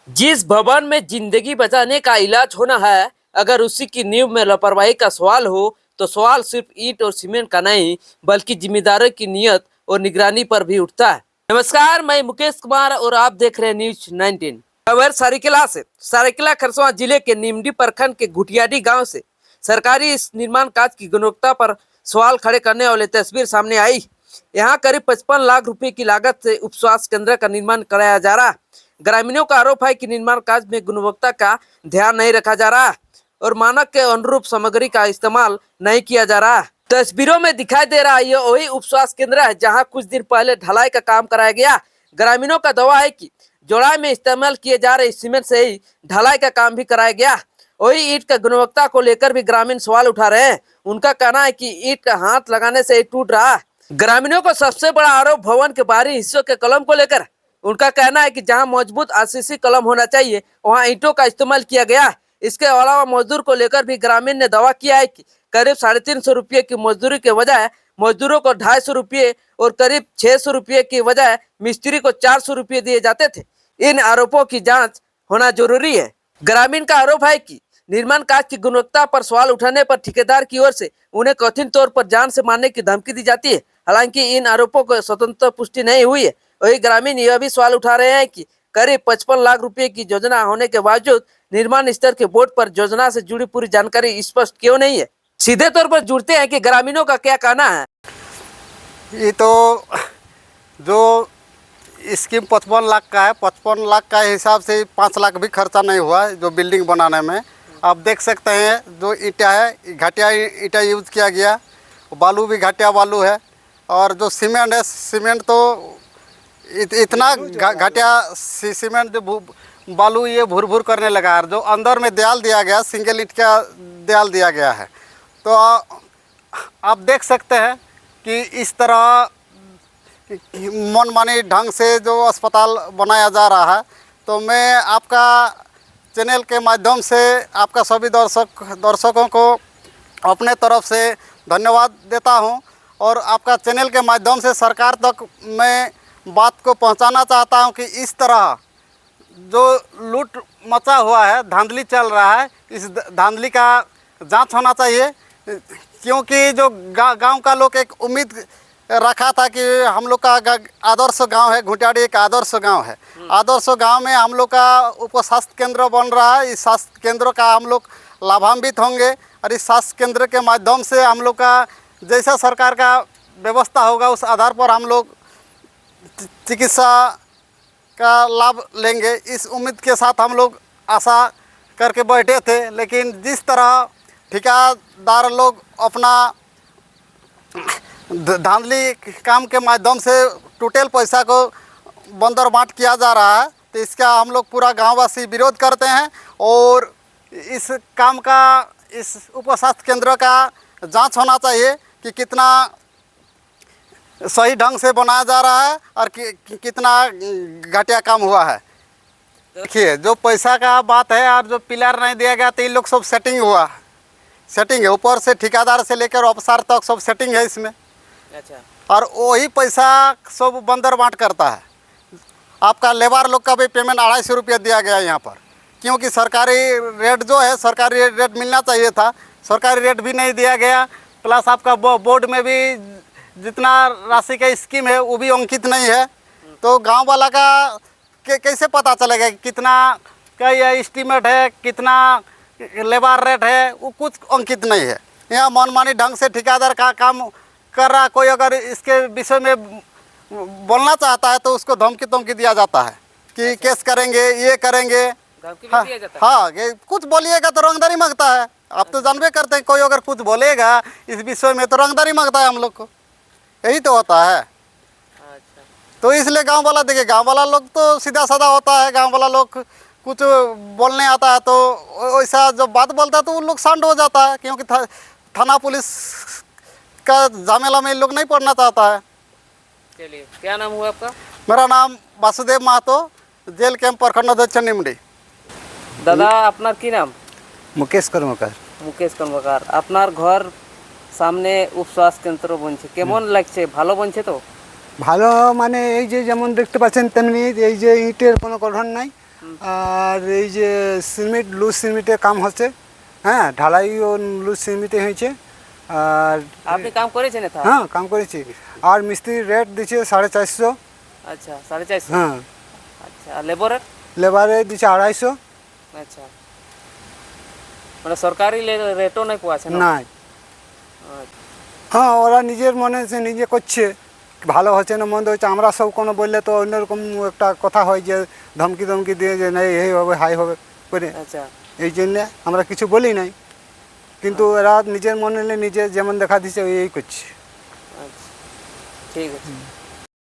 जिस भवन में जिंदगी बचाने का इलाज होना है, अगर उसी की नींव में लापरवाही का सवाल हो, तो सवाल सिर्फ ईंट और सीमेंट का नहीं, बल्कि जिम्मेदारों की नीयत और निगरानी पर भी उठता है। नमस्कार, मैं मुकेश कुमार और आप देख रहे हैं न्यूज 19। खबर सरायकेला से। सरायकेला खरसावां जिले के निमडी प्रखंड के घुटियाडी गांव से सरकारी इस निर्माण कार्य की गुणवत्ता पर सवाल खड़े करने वाली तस्वीर सामने आई। यहाँ करीब 55 लाख रुपए की लागत से उप स्वास्थ्य केंद्र का निर्माण कराया जा रहा है। ग्रामीणों का आरोप है कि निर्माण कार्य में गुणवत्ता का ध्यान नहीं रखा जा रहा और मानक के अनुरूप सामग्री का इस्तेमाल नहीं किया जा रहा। तस्वीरों में दिखाई दे रहा है ये वही उप स्वास्थ्य केंद्र है जहां कुछ दिन पहले ढलाई का काम कराया गया। ग्रामीणों का दावा है कि जोड़ाई में इस्तेमाल किए जा रहे सीमेंट से ही ढलाई का काम भी कराया गया। वही ईंट का गुणवत्ता को लेकर भी ग्रामीण सवाल उठा रहे हैं। उनका कहना है कि ईंट का हाथ लगाने से ही टूट रहा है। ग्रामीणों को सबसे बड़ा आरोप भवन के बाहरी हिस्सों के कलम को लेकर। उनका कहना है कि जहां मजबूत आरसीसी कलम होना चाहिए, वहां ईंटों का इस्तेमाल किया गया। इसके अलावा मजदूर को लेकर भी ग्रामीण ने दावा किया है कि करीब 350 रुपये की मजदूरी के बजाय मजदूरों को 250 रुपये और करीब 600 रुपये की बजाय मिस्त्री को 400 रुपये दिए जाते थे। इन आरोपों की जांच होना जरूरी है। ग्रामीण का आरोप है कि निर्माण कार्य की गुणवत्ता पर सवाल उठाने पर ठेकेदार की ओर से उन्हें कथित तौर पर जान से मारने की धमकी दी जाती है। हालांकि इन आरोपों को स्वतंत्र पुष्टि नहीं हुई है। वही ग्रामीण यह भी सवाल उठा रहे हैं कि करीब 55 लाख रुपए की योजना होने के बावजूद निर्माण स्तर के बोर्ड पर योजना से जुड़ी पूरी जानकारी स्पष्ट क्यों नहीं है। सीधे तौर पर जुड़ते हैं कि ग्रामीणों का क्या कहना है। ये तो जो स्कीम 55 लाख का है, 55 लाख का हिसाब से 5 लाख भी खर्चा नहीं हुआ है जो बिल्डिंग बनाने में। आप देख सकते हैं जो ईंटा है, घटिया ईंटा यूज़ किया गया, बालू भी घटिया बालू है, और जो सीमेंट है, सीमेंट तो इतना घटिया सीमेंट जो बालू ये भुर भुर करने लगा है। जो अंदर में दीवार दिया गया, सिंगल ईंट का दीवार दिया गया है। तो आप देख सकते हैं कि इस तरह मनमानी ढंग से जो अस्पताल बनाया जा रहा है। तो मैं आपका चैनल के माध्यम से आपका सभी दर्शकों को अपने तरफ से धन्यवाद देता हूं, और आपका चैनल के माध्यम से सरकार तक मैं बात को पहुंचाना चाहता हूं कि इस तरह जो लूट मचा हुआ है, धांधली चल रहा है, इस धांधली का जांच होना चाहिए। क्योंकि जो गांव का लोग एक उम्मीद रखा था कि हम लोग का आदर्श गांव है, घुटियाडी एक आदर्श गांव है। आदर्श गांव में हम लोग का उप स्वास्थ्य केंद्र बन रहा है। इस स्वास्थ्य केंद्र का हम लोग लाभान्वित होंगे, और इस स्वास्थ्य केंद्र के माध्यम से हम लोग का जैसा सरकार का व्यवस्था होगा उस आधार पर हम लोग चिकित्सा का लाभ लेंगे। इस उम्मीद के साथ हम लोग आशा करके बैठे थे, लेकिन जिस तरह ठेकेदार लोग अपना धांधली काम के माध्यम से टोटल पैसा को बंदर बांट किया जा रहा है, तो इसका हम लोग पूरा गांववासी विरोध करते हैं। और इस काम का, इस उप स्वास्थ्य केंद्र का जांच होना चाहिए कि कितना सही ढंग से बनाया जा रहा है और कितना घटिया काम हुआ है। देखिए, जो पैसा का बात है और जो पिलर नहीं दिया गया, तो ये लोग सब सेटिंग हुआ, सेटिंग है ऊपर से ठेकेदार से लेकर अफसर तक सब सेटिंग है इसमें। अच्छा। और वही पैसा सब बंदर बांट करता है। आपका लेबर लोग का भी पेमेंट 250 रुपया दिया गया यहाँ पर, क्योंकि सरकारी रेट जो है, सरकारी रेट मिलना चाहिए था, सरकारी रेट भी नहीं दिया गया। प्लस आपका बोर्ड में भी जितना राशि का स्कीम है वो भी अंकित नहीं है। तो गांव वाला का कैसे पता चलेगा कितना का यह एस्टीमेट है, कितना लेबर रेट है, वो कुछ अंकित नहीं है। यहाँ मनमानी ढंग से ठेकेदार का काम कर रहा। कोई अगर इसके विषय में बोलना चाहता है तो उसको धमकी दिया जाता है कि केस करेंगे, ये करेंगे। हाँ, हाँ, ये कुछ बोलिएगा तो रंगदारी मांगता है। आप तो जानबे करते हैं, कोई अगर कुछ बोलेगा इस विषय में तो रंगदारी मांगता है हम लोग को, यही तो होता है। अच्छा। तो इसलिए गांव वाला, देखिए गांव वाला लोग तो सीधा साधा होता है। गांव वाला लोग कुछ बोलने आता है तो वैसा जब बात बोलता है तो उन लोग शांत हो जाता है, क्योंकि थाना पुलिस का झमेला में लोग नहीं पढ़ना चाहता है। चलिए, क्या नाम हुआ आपका? मेरा नाम वासुदेव महतो, जेल कैंप प्रखंड अध्यक्ष निमडी। दादा, আপনার কি নাম? মুকেশ কর্মকার। মুকেশ কর্মকার। আপনার ঘর সামনে উপস্বাস্থ্য কেন্দ্র বনছে, কেমন লাগছে? ভালো বনছে তো? ভালো মানে এই যে যেমন দেখতে পাচ্ছেন তেমনি এই যে ইটের কোনো গঠন নাই, আর এই যে সিমেন্ট লুজ সিমেন্টের কাম হচ্ছে, হ্যাঁ ঢালাইও লুজ সিমেন্টে হয়েছে। আর আপনি কাম করেছেন এটা? হ্যাঁ কাম করেছি। আর মিস্ত্রি রেট দিচ্ছে 450। আচ্ছা 450। হ্যাঁ আচ্ছা আর লেবারের? লেবারে দিচ্ছে 250। আচ্ছা মানে সরকারি রেটও নাই পাচ্ছে না? নাই। আচ্ছা। হ্যাঁ ওরা নিজের মনে সে নিজে করছে, ভালো হচ্ছে না মন্দ হচ্ছে, আমরা সব কোনো বললে তো অন্যরকম একটা কথা হয় যে ধমকি ধমকি দিয়ে যে নাই এই হবে হাই হবে করে, আচ্ছা এই জন্যে আমরা কিছু বলি নাই। কিন্তু এরা নিজের মনে নিজে যেমন দেখা দিচ্ছে এই করছে। আচ্ছা ঠিক আছে।